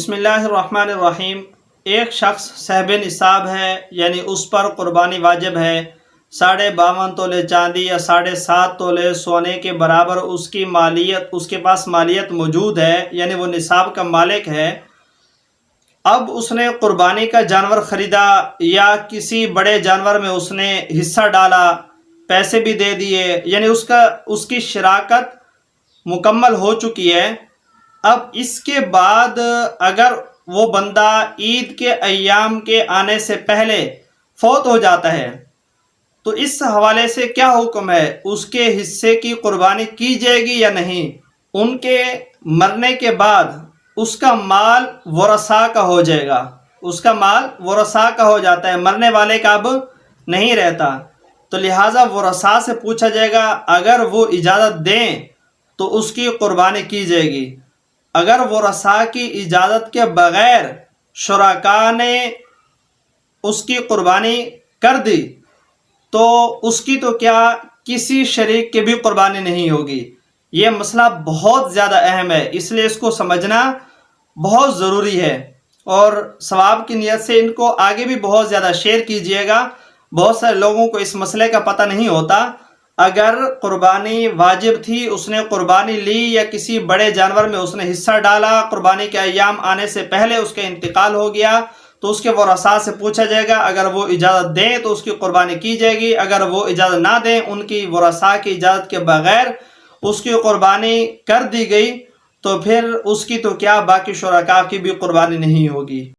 بسم اللہ الرحمن الرحیم۔ ایک شخص صاحب نصاب ہے، یعنی اس پر قربانی واجب ہے۔ 52.5 تولے چاندی یا 7.5 تولے سونے کے برابر اس کے پاس مالیت موجود ہے، یعنی وہ نصاب کا مالک ہے۔ اب اس نے قربانی کا جانور خریدا یا کسی بڑے جانور میں اس نے حصہ ڈالا، پیسے بھی دے دیے، یعنی اس کی شراکت مکمل ہو چکی ہے۔ اب اس کے بعد اگر وہ بندہ عید کے ایام کے آنے سے پہلے فوت ہو جاتا ہے تو اس حوالے سے کیا حکم ہے؟ اس کے حصے کی قربانی کی جائے گی یا نہیں؟ ان کے مرنے کے بعد اس کا مال ورثاء کا ہو جائے گا، اس کا مال ورثاء کا ہو جاتا ہے، مرنے والے کا اب نہیں رہتا، تو لہٰذا ورثاء سے پوچھا جائے گا۔ اگر وہ اجازت دیں تو اس کی قربانی کی جائے گی۔ اگر ورثاء کی اجازت کے بغیر شرکاء نے اس کی قربانی کر دی تو اس کی تو کیا کسی شریک کی بھی قربانی نہیں ہوگی۔ یہ مسئلہ بہت زیادہ اہم ہے، اس لیے اس کو سمجھنا بہت ضروری ہے، اور ثواب کی نیت سے ان کو آگے بھی بہت زیادہ شیئر کیجئے گا۔ بہت سارے لوگوں کو اس مسئلے کا پتہ نہیں ہوتا۔ اگر قربانی واجب تھی، اس نے قربانی لی یا کسی بڑے جانور میں اس نے حصہ ڈالا، قربانی کے ایام آنے سے پہلے اس کا انتقال ہو گیا تو اس کے ورثاء سے پوچھا جائے گا۔ اگر وہ اجازت دیں تو اس کی قربانی کی جائے گی، اگر وہ اجازت نہ دیں، ان کی ورثاء کی اجازت کے بغیر اس کی قربانی کر دی گئی تو پھر اس کی تو کیا باقی شرکاء کی بھی قربانی نہیں ہوگی۔